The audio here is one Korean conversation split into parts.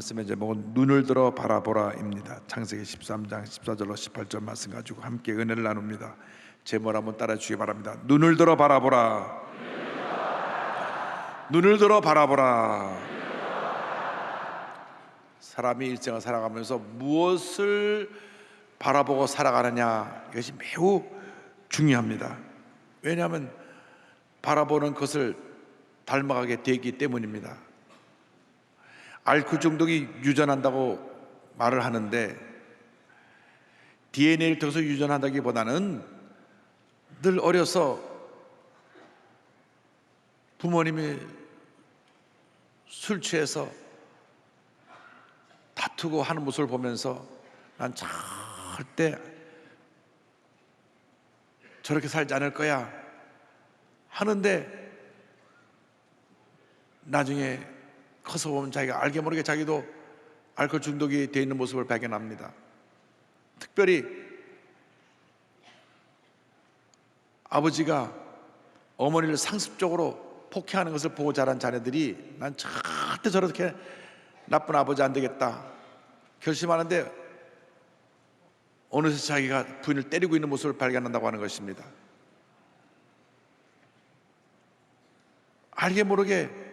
말씀의 제목은 눈을 들어 바라보라입니다. 창세기 13장 14절로 18절 말씀 가지고 함께 은혜를 나눕니다. 제목 한번 따라 주시기 바랍니다. 눈을 들어 바라보라. 눈을 들어 바라보라. 사람이 일생을 살아가면서 무엇을 바라보고 살아가느냐, 이것이 매우 중요합니다. 왜냐하면 바라보는 것을 닮아가게 되기 때문입니다. 알코올 중독이 유전한다고 말을 하는데 DNA를 통해서 유전한다기보다는 늘 어려서 부모님이 술 취해서 다투고 하는 모습을 보면서 난 절대 저렇게 살지 않을 거야 하는데 나중에 커서 보면 자기가 알게 모르게 자기도 알코올 중독이 되어 있는 모습을 발견합니다. 특별히 아버지가 어머니를 상습적으로 폭행하는 것을 보고 자란 자녀들이 난 절대 저렇게 나쁜 아버지 안 되겠다 결심하는데 어느새 자기가 부인을 때리고 있는 모습을 발견한다고 하는 것입니다. 알게 모르게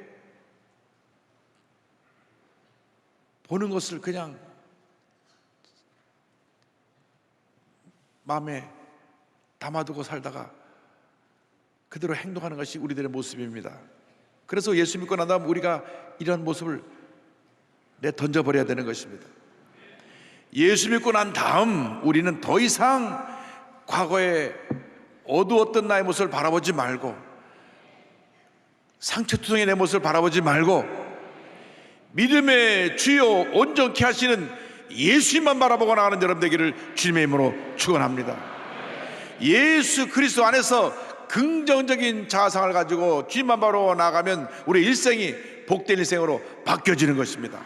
보는 것을 그냥 마음에 담아두고 살다가 그대로 행동하는 것이 우리들의 모습입니다. 그래서 예수 믿고 난 다음 우리가 이런 모습을 던져버려야 되는 것입니다. 예수 믿고 난 다음 우리는 더 이상 과거에 어두웠던 나의 모습을 바라보지 말고 상처투성이 내 모습을 바라보지 말고 믿음의 주요 온전케 하시는 예수님만 바라보고 나가는 여러분 되기를 주님의 이름으로 축원합니다. 예수 그리스도 안에서 긍정적인 자아상을 가지고 주님만 바라보고 나가면 우리 일생이 복된 일생으로 바뀌어지는 것입니다.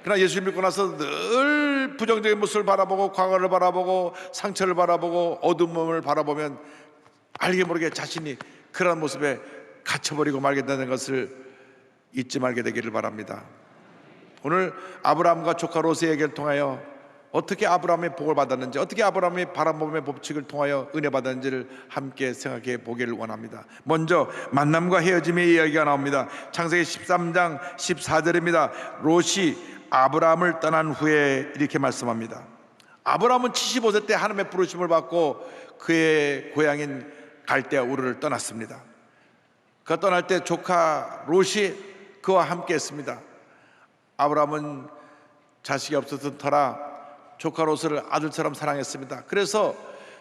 그러나 예수 믿고 나서 늘 부정적인 모습을 바라보고 과거를 바라보고 상처를 바라보고 어두운 몸을 바라보면 알게 모르게 자신이 그런 모습에 갇혀버리고 말겠다는 것을 잊지 말게 되기를 바랍니다. 오늘 아브라함과 조카 롯의 얘기를 통하여 어떻게 아브라함이 복을 받았는지, 어떻게 아브라함이 바람범의 법칙을 통하여 은혜 받았는지를 함께 생각해 보기를 원합니다. 먼저 만남과 헤어짐의 이야기가 나옵니다. 창세기 13장 14절입니다. 롯이 아브라함을 떠난 후에 이렇게 말씀합니다. 아브라함은 75세 때 하나님의 부르심을 받고 그의 고향인 갈대아 우르를 떠났습니다. 그 떠날 때 조카 롯이 그와 함께 했습니다. 아브라함은 자식이 없었던 터라 조카 롯을 아들처럼 사랑했습니다. 그래서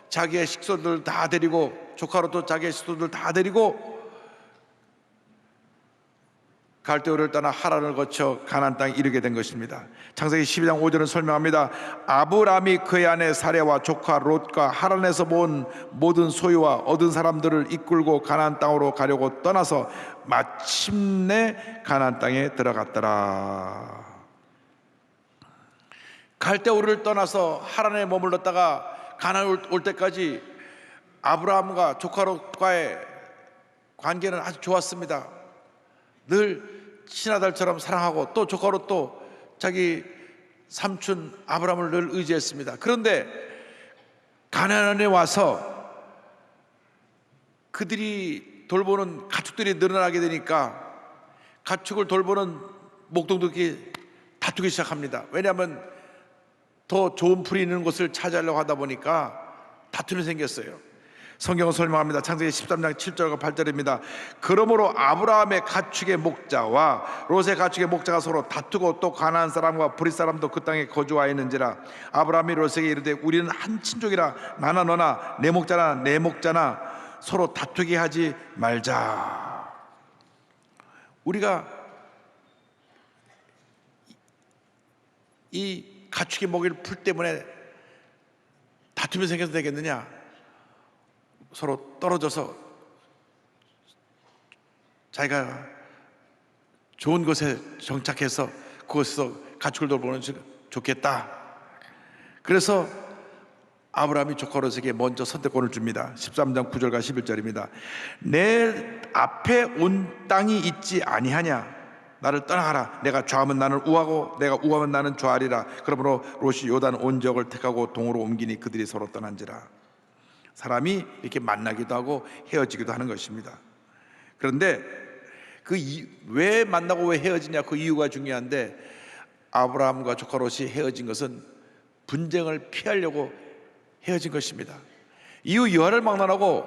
자기의 식소들 다 데리고, 조카 롯도 자기의 식소들 다 데리고 갈대우를 떠나 하란을 거쳐 가나안 땅에 이르게 된 것입니다. 창세기 12장 5절은 설명합니다. 아브라함이 그의 아내 사레와 조카 롯과 하란에서 모은 모든 소유와 얻은 사람들을 이끌고 가나안 땅으로 가려고 떠나서 마침내 가나안 땅에 들어갔더라. 갈대우를 떠나서 하란에 머물렀다가 가나안 올 때까지 아브라함과 조카 롯과의 관계는 아주 좋았습니다. 늘 친아들처럼 사랑하고 또 조카 롯도 자기 삼촌 아브라함을 늘 의지했습니다. 그런데 가나안에 와서 그들이 돌보는 가축들이 늘어나게 되니까 가축을 돌보는 목동들끼리 다투기 시작합니다. 왜냐하면 더 좋은 풀이 있는 곳을 차지하려고 하다 보니까 다툼이 생겼어요. 성경은 설명합니다. 창세기 13장 7절과 8절입니다. 그러므로 아브라함의 가축의 목자와 롯의 가축의 목자가 서로 다투고 또 가나안 사람과 브릿 사람도 그 땅에 거주하였는지라. 아브라함이 롯에게 이르되 우리는 한 친족이라 나나 너나 내 목자나 내 목자나 서로 다투게 하지 말자. 우리가 이 가축의 먹이를 풀 때문에 다툼이 생겨서 되겠느냐? 서로 떨어져서 자기가 좋은 곳에 정착해서 그곳에서 가축을 돌보는 게 좋겠다. 그래서 아브라함이 조카 롯에게 먼저 선택권을 줍니다. 13장 9절과 11절입니다. 내 앞에 온 땅이 있지 아니하냐? 나를 떠나가라. 내가 좌하면 나는 우하고 내가 우하면 나는 좌하리라. 그러므로 롯이 요단 온 지역을 택하고 동으로 옮기니 그들이 서로 떠난지라. 사람이 이렇게 만나기도 하고 헤어지기도 하는 것입니다. 그런데 왜 만나고 왜 헤어지냐, 그 이유가 중요한데, 아브라함과 조카 롯이 헤어진 것은 분쟁을 피하려고 헤어진 것입니다. 이후 여하를 막론하고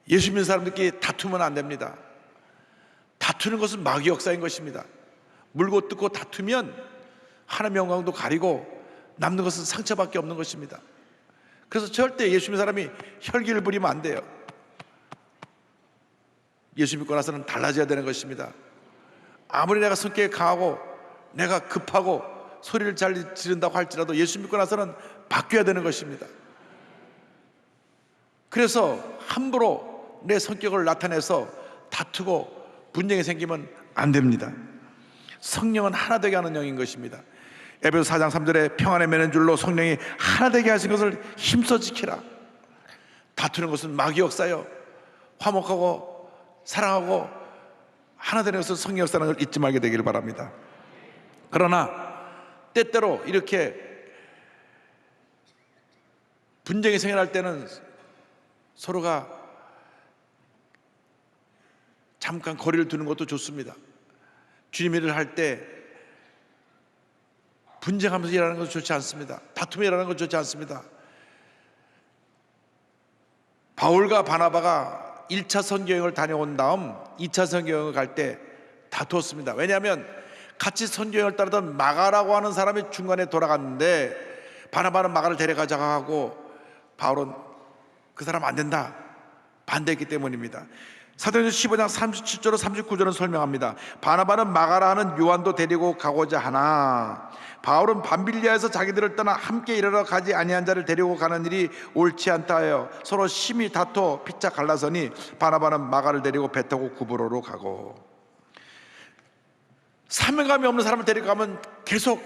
예수 믿는 사람들끼리 다투면 안 됩니다. 다투는 것은 마귀 역사인 것입니다. 물고 뜯고 다투면 하나님의 영광도 가리고 남는 것은 상처밖에 없는 것입니다. 그래서 절대 예수 믿는 사람이 혈기를 부리면 안 돼요. 예수 믿고 나서는 달라져야 되는 것입니다. 아무리 내가 성격이 강하고 내가 급하고 소리를 잘 지른다고 할지라도 예수 믿고 나서는 바뀌어야 되는 것입니다. 그래서 함부로 내 성격을 나타내서 다투고 분쟁이 생기면 안 됩니다. 성령은 하나 되게 하는 영인 것입니다. 에베소 4장 3절에 평안에 매는 줄로 성령이 하나 되게 하신 것을 힘써 지키라. 다투는 것은 마귀 역사요. 화목하고 사랑하고 하나 되는 것은 성령 역사라는 걸 잊지 말게 되기를 바랍니다. 그러나 때때로 이렇게 분쟁이 생겨날 때는 서로가 잠깐 거리를 두는 것도 좋습니다. 주님 일을 할 때 분쟁하면서 일하는 것은 좋지 않습니다. 다투며 일하는 것은 좋지 않습니다. 바울과 바나바가 1차 선교여행을 다녀온 다음 2차 선교여행을 갈 때 다투었습니다. 왜냐하면 같이 선교여행을 따르던 마가라고 하는 사람이 중간에 돌아갔는데 바나바는 마가를 데려가자고 하고 바울은 그 사람 안 된다 반대했기 때문입니다. 사도행전 15장 37절로 39절은 설명합니다. 바나바는 마가라 하는 요한도 데리고 가고자 하나 바울은 밤빌리아에서 자기들을 떠나 함께 일하러 가지 아니한 자를 데리고 가는 일이 옳지 않다 하여 서로 심히 다투어 피차 갈라서니 바나바는 마가를 데리고 배 타고 구브로로 가고. 사명감이 없는 사람을 데리고 가면 계속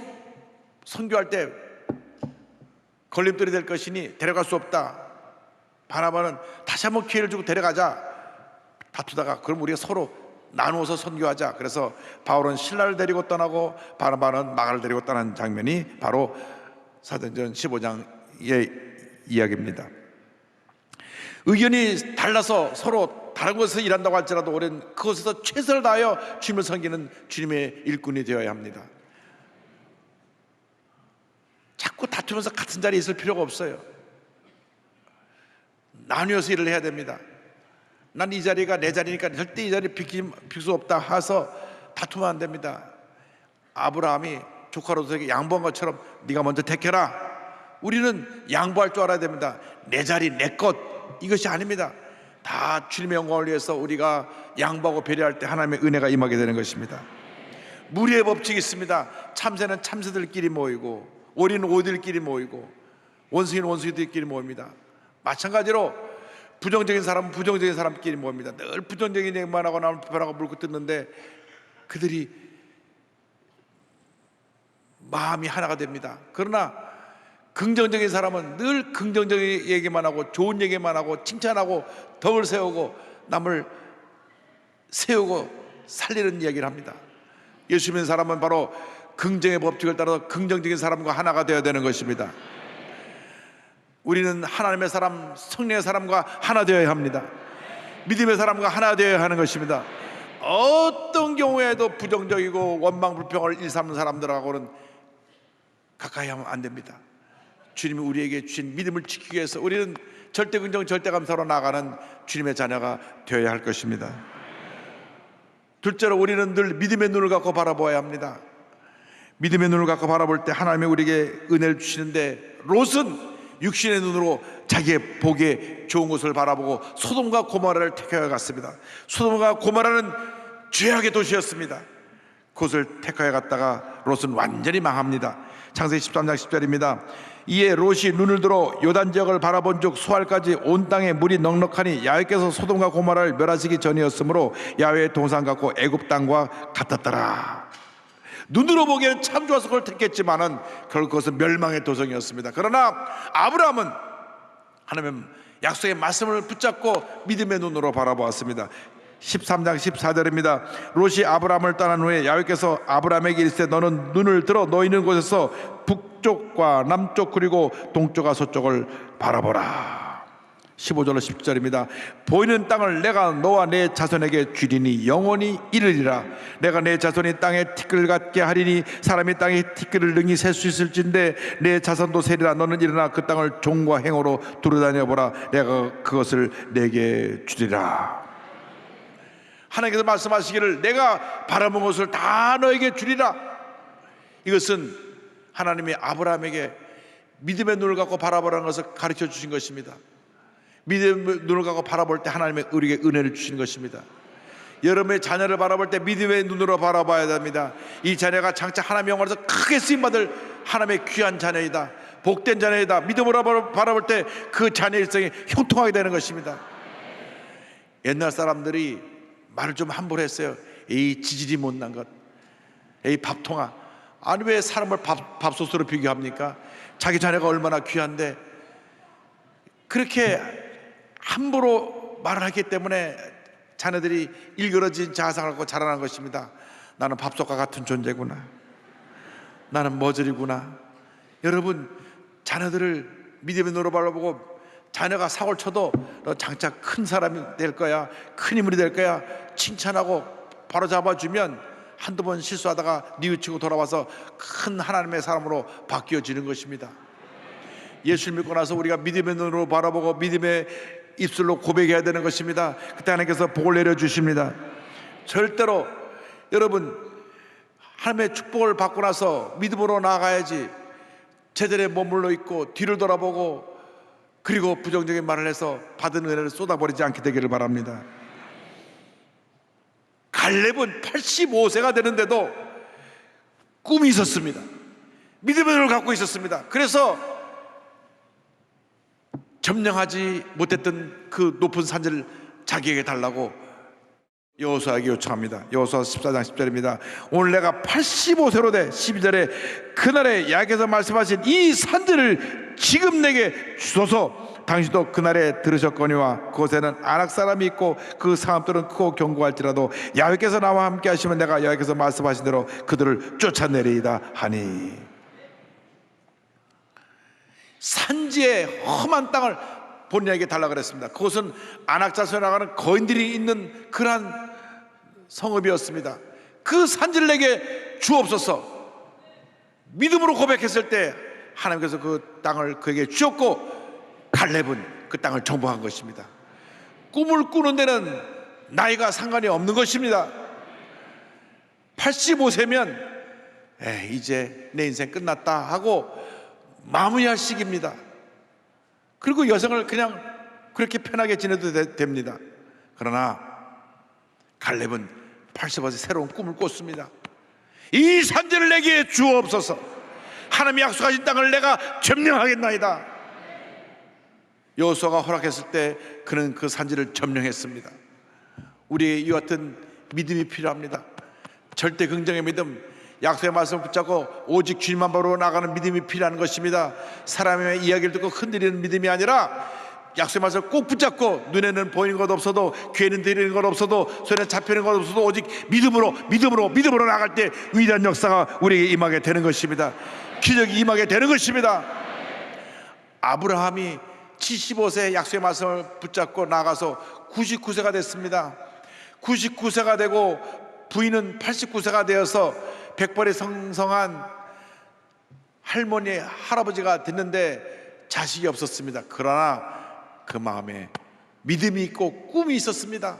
선교할 때 걸림돌이 될 것이니 데려갈 수 없다. 바나바는 다시 한번 기회를 주고 데려가자. 다투다가 그럼 우리가 서로 나누어서 선교하자. 그래서 바울은 신라를 데리고 떠나고 바나바는 마가를 데리고 떠난 장면이 바로 사도행전 15장의 이야기입니다. 의견이 달라서 서로 다른 곳에서 일한다고 할지라도 우리는 그곳에서 최선을 다하여 주님을 섬기는 주님의 일꾼이 되어야 합니다. 자꾸 다투면서 같은 자리에 있을 필요가 없어요. 나누어서 일을 해야 됩니다. 난 이 자리가 내 자리니까 절대 이 자리 비킬 수 없다 해서 다투면 안 됩니다. 아브라함이 조카로서에게 양보한 것처럼 네가 먼저 택해라. 우리는 양보할 줄 알아야 됩니다. 내 자리 내 것 이것이 아닙니다. 다 주님의 영광을 위해서 우리가 양보하고 배려할 때 하나님의 은혜가 임하게 되는 것입니다. 무리의 법칙이 있습니다. 참새는 참새들끼리 모이고 오리는 오리들끼리 모이고 원숭이는 원숭이들끼리 모입니다. 마찬가지로 부정적인 사람은 부정적인 사람끼리 모입니다. 늘 부정적인 얘기만 하고 나면 비판하고 물고 뜯는데 그들이 마음이 하나가 됩니다. 그러나 긍정적인 사람은 늘 긍정적인 얘기만 하고 좋은 얘기만 하고 칭찬하고 덕을 세우고 남을 세우고 살리는 이야기를 합니다. 예수 믿는 사람은 바로 긍정의 법칙을 따라 긍정적인 사람과 하나가 되어야 되는 것입니다. 우리는 하나님의 사람, 성령의 사람과 하나 되어야 합니다. 믿음의 사람과 하나 되어야 하는 것입니다. 어떤 경우에도 부정적이고 원망불평을 일삼는 사람들하고는 가까이 하면 안 됩니다. 주님이 우리에게 주신 믿음을 지키기 위해서 우리는 절대 긍정, 절대 감사로 나아가는 주님의 자녀가 되어야 할 것입니다. 둘째로 우리는 늘 믿음의 눈을 갖고 바라보아야 합니다. 믿음의 눈을 갖고 바라볼 때 하나님이 우리에게 은혜를 주시는데 롯은 육신의 눈으로 자기의 보기에 좋은 것을 바라보고 소돔과 고모라를 택하여 갔습니다. 소돔과 고모라는 죄악의 도시였습니다. 그것을 택하여 갔다가 롯은 완전히 망합니다. 창세기 13장 10절입니다. 이에 롯이 눈을 들어 요단 지역을 바라본 즉 수알까지 온 땅에 물이 넉넉하니 야훼께서 소돔과 고모라를 멸하시기 전이었으므로 야훼의 동산 같고 애굽 땅과 같았더라. 눈으로 보기에는 참 좋아서 그걸 택했지만은 결국 그것은 멸망의 도성이었습니다. 그러나 아브라함은 하나님의 약속의 말씀을 붙잡고 믿음의 눈으로 바라보았습니다. 13장 14절입니다. 롯이 아브라함을 떠난 후에 야훼께서 아브라함에게 이르시되 너는 눈을 들어 너 있는 곳에서 북쪽과 남쪽 그리고 동쪽과 서쪽을 바라보라. 15절로 10절입니다. 보이는 땅을 내가 너와 내 자손에게 주리니 영원히 이르리라. 내가 내 자손이 땅에 티끌 같게 하리니 사람이 땅에 티끌을 능히 셀 수 있을진데 내 자손도 세리라. 너는 일어나 그 땅을 종과 행어로 두루다녀 보라. 내가 그것을 내게 주리라. 하나님께서 말씀하시기를 내가 바라본 것을 다 너에게 주리라. 이것은 하나님이 아브라함에게 믿음의 눈을 갖고 바라보라는 것을 가르쳐 주신 것입니다. 믿음의 눈을 갖고 바라볼 때 하나님의 우리에게 은혜를 주시는 것입니다. 여러분의 자녀를 바라볼 때 믿음의 눈으로 바라봐야 됩니다. 이 자녀가 장차 하나님의 영광에서 크게 쓰임받을 하나님의 귀한 자녀이다, 복된 자녀이다. 믿음으로 바라볼 때 그 자녀 일생이 형통하게 되는 것입니다. 옛날 사람들이 말을 좀 함부로 했어요. 에이 지질이 못난 것, 에이 밥통아. 아니 왜 사람을 밥솥으로 비교합니까? 자기 자녀가 얼마나 귀한데. 그렇게 함부로 말을 하기 때문에 자녀들이 일그러진 자상을 갖고 자라난 것입니다. 나는 밥솥과 같은 존재구나, 나는 머저리구나. 여러분, 자녀들을 믿음의 눈으로 바라보고 자녀가 사고를 쳐도 너 장차 큰 사람이 될 거야, 큰 인물이 될 거야 칭찬하고 바로 잡아주면 한두 번 실수하다가 뉘우치고 돌아와서 큰 하나님의 사람으로 바뀌어지는 것입니다. 예수를 믿고 나서 우리가 믿음의 눈으로 바라보고 믿음의 입술로 고백해야 되는 것입니다. 그때 하나님께서 복을 내려주십니다. 절대로 여러분, 하나님의 축복을 받고 나서 믿음으로 나아가야지 제자리에 머물러 있고 뒤를 돌아보고 그리고 부정적인 말을 해서 받은 은혜를 쏟아버리지 않게 되기를 바랍니다. 갈렙은 85세가 되는데도 꿈이 있었습니다. 믿음의 눈을 갖고 있었습니다. 그래서 점령하지 못했던 그 높은 산지를 자기에게 달라고 여호수아에게 요청합니다. 여호수아 14장 10절입니다. 오늘 내가 85세로 돼 12절에 그날에 야훼께서 말씀하신 이 산지를 지금 내게 주소서. 당신도 그날에 들으셨거니와 그곳에는 아낙 사람이 있고 그 사람들은 크고 견고할지라도 야훼께서 나와 함께 하시면 내가 야훼께서 말씀하신 대로 그들을 쫓아내리이다 하니. 산지의 험한 땅을 본인에게 달라고 그랬습니다. 그것은 아낙 자손에 나가는 거인들이 있는 그러한 성읍이었습니다. 그 산지를 내게 주옵소서. 믿음으로 고백했을 때 하나님께서 그 땅을 그에게 주었고 갈렙은 그 땅을 정복한 것입니다. 꿈을 꾸는 데는 나이가 상관이 없는 것입니다. 85세면 이제 내 인생 끝났다 하고 마무리할 시기입니다. 그리고 여성을 그냥 그렇게 편하게 지내도 됩니다. 그러나 갈렙은 85세 새로운 꿈을 꿨습니다. 이 산지를 내게 주옵소서. 하나님이 약속하신 땅을 내가 점령하겠나이다. 여호수아가 허락했을 때 그는 그 산지를 점령했습니다. 우리의 이와 같은 믿음이 필요합니다. 절대 긍정의 믿음, 약속의 말씀을 붙잡고 오직 주님만 바로 나가는 믿음이 필요한 것입니다. 사람의 이야기를 듣고 흔들리는 믿음이 아니라 약속의 말씀을 꼭 붙잡고 눈에는 보이는 것 없어도 귀에는 들리는 것 없어도 손에 잡히는 것 없어도 오직 믿음으로 나갈 때 위대한 역사가 우리에게 임하게 되는 것입니다. 기적이 임하게 되는 것입니다. 아브라함이 75세 약속의 말씀을 붙잡고 나가서 99세가 됐습니다. 99세가 되고 부인은 89세가 되어서 백벌이 성성한 할머니 할아버지가 됐는데 자식이 없었습니다. 그러나 그 마음에 믿음이 있고 꿈이 있었습니다.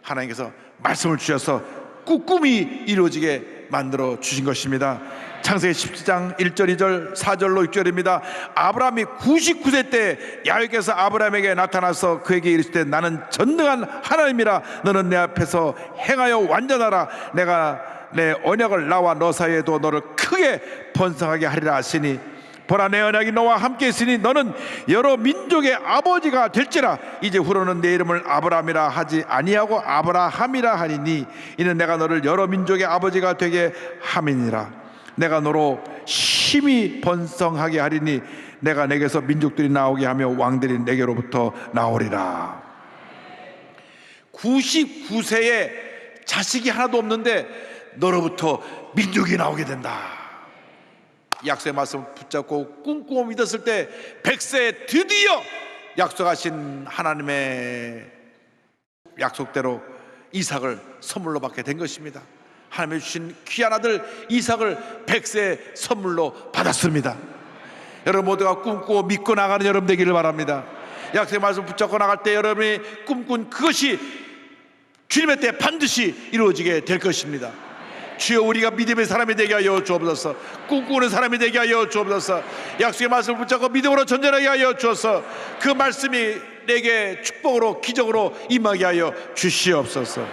하나님께서 말씀을 주셔서 꿈이 이루어지게 만들어 주신 것입니다. 창세기 17장 1절 2절 4절로 6절입니다. 아브라함이 99세 때 야훼께서 아브라함에게 나타나서 그에게 이르시되 나는 전능한 하나님이라. 너는 내 앞에서 행하여 완전하라. 내가 내 언약을 나와 너 사이에 두어 너를 크게 번성하게 하리라 하시니 보라 내 언약이 너와 함께 있으니 너는 여러 민족의 아버지가 될지라. 이제 후로는 내 이름을 아브라함이라 하지 아니하고 아브라함이라 하리니 이는 내가 너를 여러 민족의 아버지가 되게 함이니라. 내가 너로 심히 번성하게 하리니 내가 내게서 민족들이 나오게 하며 왕들이 내게로부터 나오리라. 99세에 자식이 하나도 없는데 너로부터 민족이 나오게 된다. 약속의 말씀을 붙잡고 꿈꾸고 믿었을 때 100세에 드디어 약속하신 하나님의 약속대로 이삭을 선물로 받게 된 것입니다. 하나님이 주신 귀한 아들 이삭을 100세 선물로 받았습니다. 여러분 모두가 꿈꾸고 믿고 나가는 여러분 되기를 바랍니다. 약속의 말씀 붙잡고 나갈 때 여러분이 꿈꾼 그것이 주님의 때 반드시 이루어지게 될 것입니다. 주여 우리가 믿음의 사람이 되게 하여 주옵소서. 꿈꾸는 사람이 되게 하여 주옵소서. 약속의 말씀을 붙잡고 믿음으로 전전하게 하여 주옵소서. 그 말씀이 내게 축복으로 기적으로 임하게 하여 주시옵소서.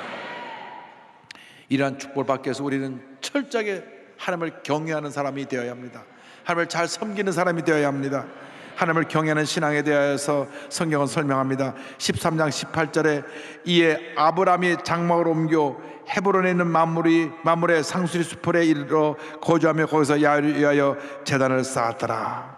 이러한 축복을 받기 위해서 우리는 철저하게 하나님을 경외하는 사람이 되어야 합니다. 하나님을 잘 섬기는 사람이 되어야 합니다. 하나님을 경외하는 신앙에 대하여서 성경은 설명합니다. 13장 18절에 이에 아브라함이 장막으로 옮겨 헤브론에 있는 만물의 상수리 수풀에 이르러 거주하며 거기서 야훼를 위하여 제단을 쌓았더라.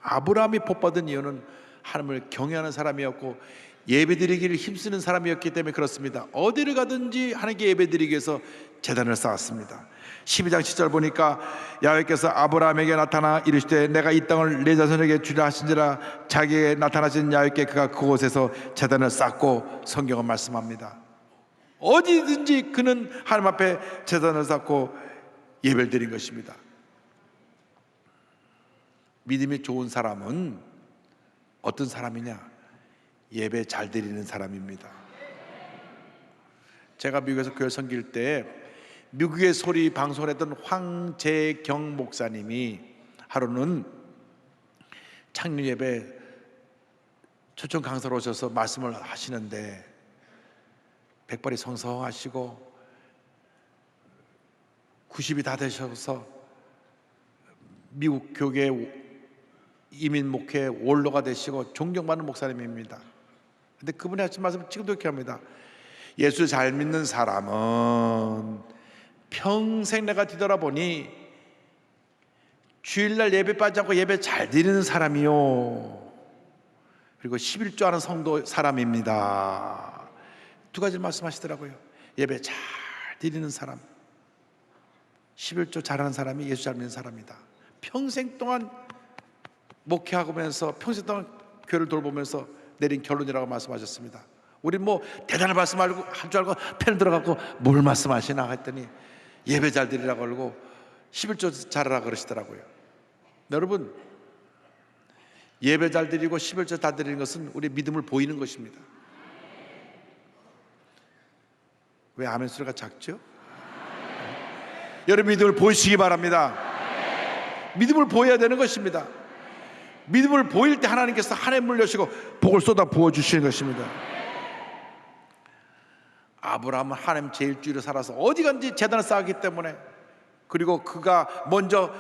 아브라함이 복받은 이유는 하나님을 경외하는 사람이었고 예배드리기를 힘쓰는 사람이었기 때문에 그렇습니다. 어디를 가든지 하나님께 예배드리기 위해서 제단을 쌓았습니다. 12장 10절 보니까 야훼께서 아브라함에게 나타나 이르시되 내가 이 땅을 내 자손에게 주려 하신지라 자기에게 나타나신 야훼께 그가 그곳에서 제단을 쌓고 성경은 말씀합니다. 어디든지 그는 하나님 앞에 제단을 쌓고 예배를 드린 것입니다. 믿음이 좋은 사람은 어떤 사람이냐? 예배 잘 드리는 사람입니다. 제가 미국에서 교회 섬길 때 미국의 소리 방송을 했던 황재경 목사님이 하루는 창립 예배 초청 강사로 오셔서 말씀을 하시는데 백발이 성성하시고 90이 다 되셔서 미국 교계 이민 목회 원로가 되시고 존경받는 목사님입니다. 근데 그분이 하신 말씀 지금도 이렇게 합니다. 예수 잘 믿는 사람은 평생 내가 뒤돌아보니 주일날 예배 빠지지 않고 예배 잘 드리는 사람이요, 그리고 11조 하는 성도 사람입니다. 두 가지 말씀하시더라고요. 예배 잘 드리는 사람, 11조 잘하는 사람이 예수 잘 믿는 사람이다. 평생 동안 목회하면서 평생 동안 교회를 돌보면서 내린 결론이라고 말씀하셨습니다. 우리 뭐 대단한 말씀 할 줄 알고 펜 들어갖고 뭘 말씀하시나 했더니 예배 잘 드리라고 그러고 11조 잘하라 그러시더라고요. 여러분, 예배 잘 드리고 11조 다 드리는 것은 우리 믿음을 보이는 것입니다. 왜 아멘 소리가 작죠? 여러분 믿음을 보이시기 바랍니다. 믿음을 보여야 되는 것입니다. 믿음을 보일 때 하나님께서 하늘을 여시고 복을 쏟아 부어주시는 것입니다. 아브라함은 하나님 제일주의로 살아서 어디 간지 제단을 쌓았기 때문에, 그리고 그가 먼저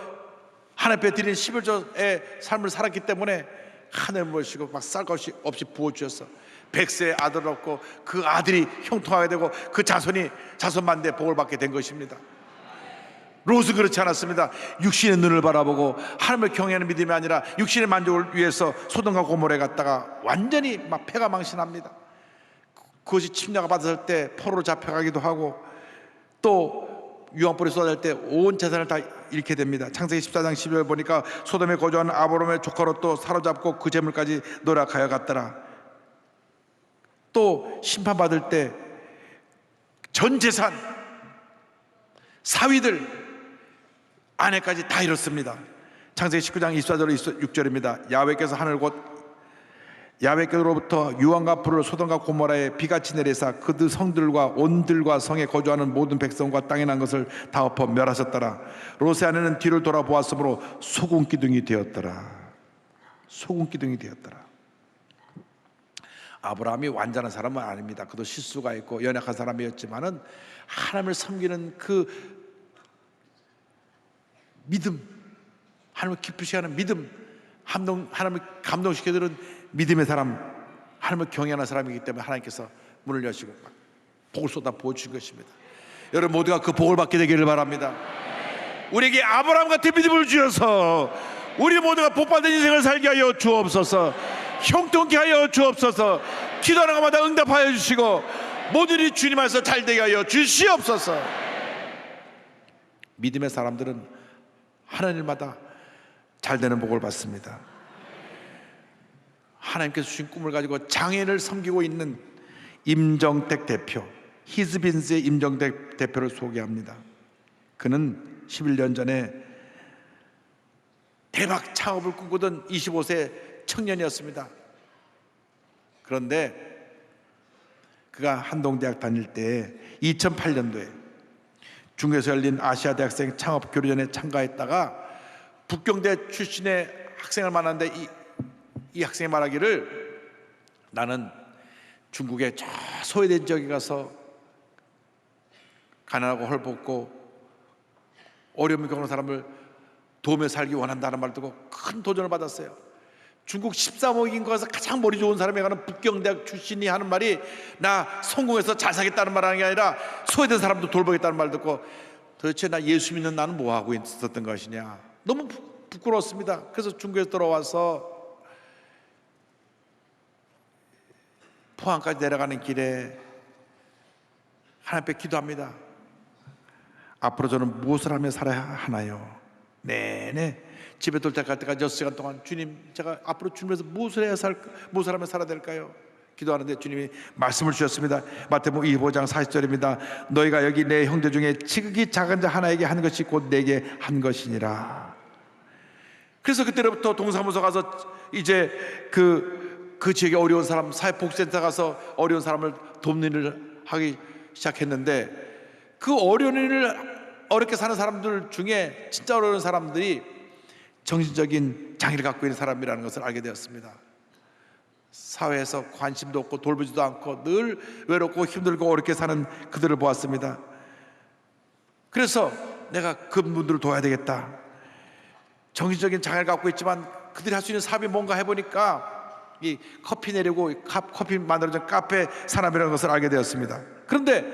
하나님 앞에 드린 11조의 삶을 살았기 때문에 하늘을 모시고 막 쌀 것이 없이 부어주셔서 100세의 아들을 얻고 그 아들이 형통하게 되고 그 자손이 자손만대 복을 받게 된 것입니다. 롯은 그렇지 않았습니다. 육신의 눈을 바라보고 하나님을 경외하는 믿음이 아니라 육신의 만족을 위해서 소돔과 고모라에 갔다가 완전히 막 패가 망신합니다. 그것이 침략을 받았을 때 포로로 잡혀가기도 하고 또 유황불이 쏟아질 때 온 재산을 다 잃게 됩니다. 창세기 14장 12절 보니까 소돔에 거주하는 아브라함의 조카로 또 사로잡고 그 재물까지 노력하여 갔더라. 또 심판받을 때 전 재산, 사위들, 아내까지 다 잃었습니다. 창세기 19장 24절 26절입니다. 야훼께서 하늘 곧 야훼께로부터 유황과 불을 소돔과 고모라에 비같이 내리사 그들 성들과 온들과 성에 거주하는 모든 백성과 땅에 난 것을 다 엎어 멸하셨더라. 롯의 아내는 뒤를 돌아보았으므로 소금기둥이 되었더라. 소금기둥이 되었더라. 아브라함이 완전한 사람은 아닙니다. 그도 실수가 있고 연약한 사람이었지만은 하나님을 섬기는 그 믿음, 하나님을 기쁘시게 하는 믿음, 하나님을 감동시켜주는 믿음의 사람, 하나님을 경외하는 사람이기 때문에 하나님께서 문을 여시고 복을 쏟아 부어주신 것입니다. 여러분 모두가 그 복을 받게 되기를 바랍니다. 우리에게 아브라함 같은 믿음을 주셔서 우리 모두가 복받은 인생을 살게 하여 주옵소서. 형통케 하여 주옵소서. 기도하는 것마다 응답하여 주시고 모든 일이 주님 안에서 잘되게 하여 주시옵소서. 믿음의 사람들은 하는 일마다 잘되는 복을 받습니다. 하나님께서 주신 꿈을 가지고 장애인을 섬기고 있는 임정택 대표, 히즈빈스의 임정택 대표를 소개합니다. 그는 11년 전에 대박 창업을 꿈꾸던 25세 청년이었습니다. 그런데 그가 한동대학 다닐 때 2008년도에 중국에서 열린 아시아 대학생 창업 교류전에 참가했다가 북경대 출신의 학생을 만났는데 이 학생이 말하기를, 나는 중국의 저 소외된 지역에 가서 가난하고 헐벗고 어려움을 겪는 사람을 도우며 살기 원한다는 말 듣고 큰 도전을 받았어요. 중국 13억 인구에서 가장 머리 좋은 사람이 가는 북경대학 출신이 하는 말이, 나 성공해서 잘 살겠다는 말 하는 게 아니라 소외된 사람도 돌보겠다는 말 듣고, 도대체 나 예수 믿는 나는 뭐 하고 있었던 것이냐, 너무 부끄러웠습니다. 그래서 중국에서 돌아와서 포항까지 내려가는 길에 하나님 앞에 기도합니다. 앞으로 저는 무엇을 하며 살아야 하나요? 내내 집에 도착할 때까지 6시간 동안, 주님, 제가 앞으로 주님에서 무엇을 하며 살아야 될까요? 기도하는데 주님이 말씀을 주셨습니다. 마태복음 25장 40절입니다. 너희가 여기 내 형제 중에 지극히 작은 자 하나에게 한 것이 곧 내게 한 것이니라. 그래서 그때부터 동사무소 가서 이제 그 지역에 어려운 사람, 사회복지센터 가서 어려운 사람을 돕는 일을 하기 시작했는데, 그 어려운 일을 어렵게 사는 사람들 중에 진짜 어려운 사람들이 정신적인 장애를 갖고 있는 사람이라는 것을 알게 되었습니다. 사회에서 관심도 없고 돌보지도 않고 늘 외롭고 힘들고 어렵게 사는 그들을 보았습니다. 그래서 내가 그분들을 도와야 되겠다. 정신적인 장애를 갖고 있지만 그들이 할 수 있는 사업이 뭔가 해보니까 이 커피 내리고 커피 만들어진 카페 산업이라는 것을 알게 되었습니다. 그런데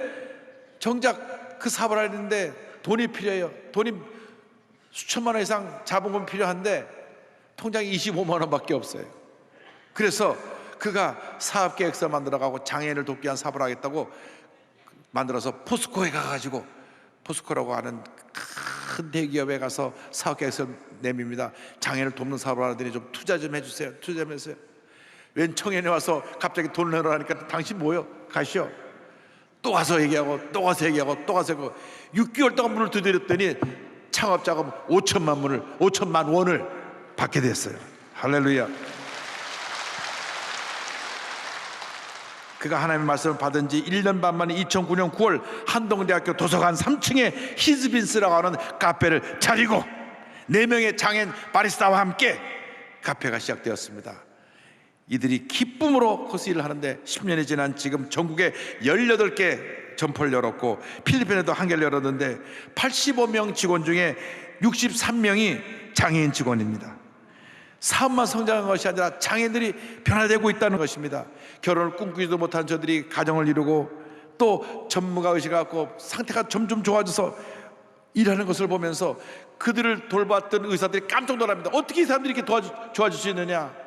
정작 그 사업을 하는데 돈이 필요해요. 돈이 수천만 원 이상 자본금 필요한데 통장에 25만 원밖에 없어요. 그래서 그가 사업 계획서 만들어가고 장애인을 돕기 위한 사업을 하겠다고 만들어서 포스코에 가가지고, 포스코라고 하는 큰 대기업에 가서 사업 계획서 내밉니다. 장애인을 돕는 사업을 하더니 좀 투자 좀 해주세요. 투자 좀 해주세요. 웬 청년이 와서 갑자기 돈을 내놓으라니까 당신 뭐요? 가시오. 또 와서 얘기하고 또 와서 얘기하고 또 와서 얘기하고 6개월 동안 문을 두드렸더니 창업자금 5천만 원을 받게 됐어요. 할렐루야. 그가 하나님의 말씀을 받은 지 1년 반 만에 2009년 9월 한동대학교 도서관 3층에 히즈빈스라고 하는 카페를 차리고 4명의 장애인 바리스타와 함께 카페가 시작되었습니다. 이들이 기쁨으로 거기서 일을 하는데 10년이 지난 지금 전국에 18개 점포를 열었고 필리핀에도 한 개를 열었는데 85명 직원 중에 63명이 장애인 직원입니다. 사업만 성장한 것이 아니라 장애인들이 변화되고 있다는 것입니다. 결혼을 꿈꾸지도 못한 저들이 가정을 이루고 또 전문가 의식을 갖고 상태가 점점 좋아져서 일하는 것을 보면서 그들을 돌봤던 의사들이 깜짝 놀랍니다. 어떻게 이 사람들이 이렇게 좋아질 수 있느냐.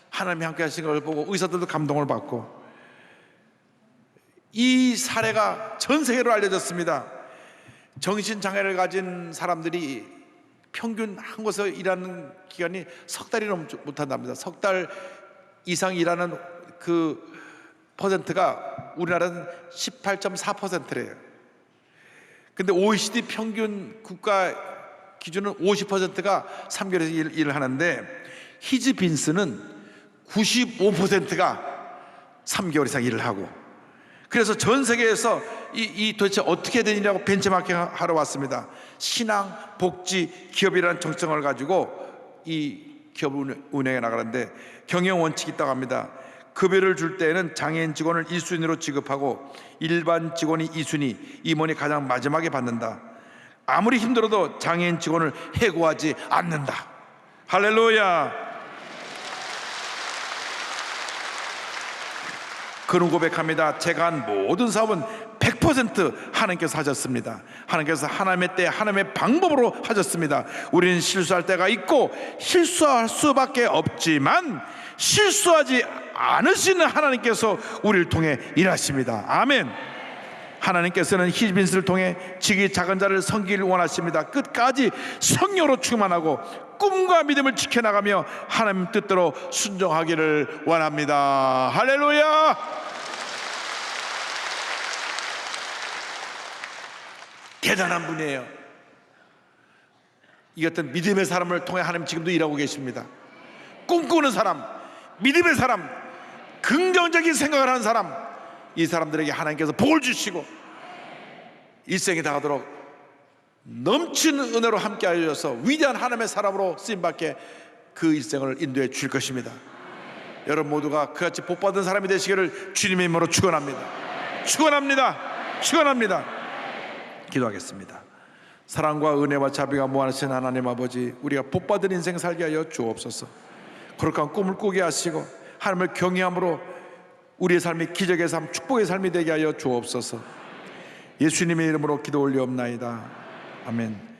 하나님이 함께 하신 것을 보고 의사들도 감동을 받고, 이 사례가 전 세계로 알려졌습니다. 정신장애를 가진 사람들이 평균 한 곳에서 일하는 기간이 석 달이 넘지 못한답니다. 석 달 이상 일하는 그 퍼센트가 우리나라는 18.4%래요. 근데 OECD 평균 국가 기준은 50%가 3개월에서 일을 하는데 히즈빈스는 95%가 3개월 이상 일을 하고, 그래서 전 세계에서 이 도대체 어떻게 되느냐고 벤치마킹 하러 왔습니다. 신앙, 복지, 기업이라는 정성을 가지고 이 기업을 운영해 나가는데 경영 원칙이 있다고 합니다. 급여를 줄 때에는 장애인 직원을 1순위로 지급하고 일반 직원이 2순위, 임원이 가장 마지막에 받는다. 아무리 힘들어도 장애인 직원을 해고하지 않는다. 할렐루야. 그런 고백합니다. 제가 한 모든 사업은 100% 하나님께서 하셨습니다. 하나님께서 하나님의 때 하나님의 방법으로 하셨습니다. 우리는 실수할 때가 있고 실수할 수밖에 없지만 실수하지 않으시는 하나님께서 우리를 통해 일하십니다. 아멘. 하나님께서는 히브리서를 통해 지극히 작은 자를 섬기기를 원하십니다. 끝까지 성령으로 충만하고 꿈과 믿음을 지켜나가며 하나님 뜻대로 순종하기를 원합니다. 할렐루야. 대단한 분이에요. 이 같은 믿음의 사람을 통해 하나님 지금도 일하고 계십니다. 꿈꾸는 사람, 믿음의 사람, 긍정적인 생각을 하는 사람, 이 사람들에게 하나님께서 복을 주시고 일생이 다하도록 넘치는 은혜로 함께 하셔서 위대한 하나님의 사람으로 쓰임받게 그 일생을 인도해 주실 것입니다. 여러분 모두가 그같이 복받은 사람이 되시기를 주님의 이름으로 축원합니다. 축원합니다. 축원합니다. 기도하겠습니다. 사랑과 은혜와 자비가 무한하신 하나님 아버지, 우리가 복받은 인생 살게 하여 주옵소서. 거룩한 꿈을 꾸게 하시고 하나님을 경외함으로 우리의 삶이 기적의 삶, 축복의 삶이 되게 하여 주옵소서. 예수님의 이름으로 기도 올리옵나이다. 아멘.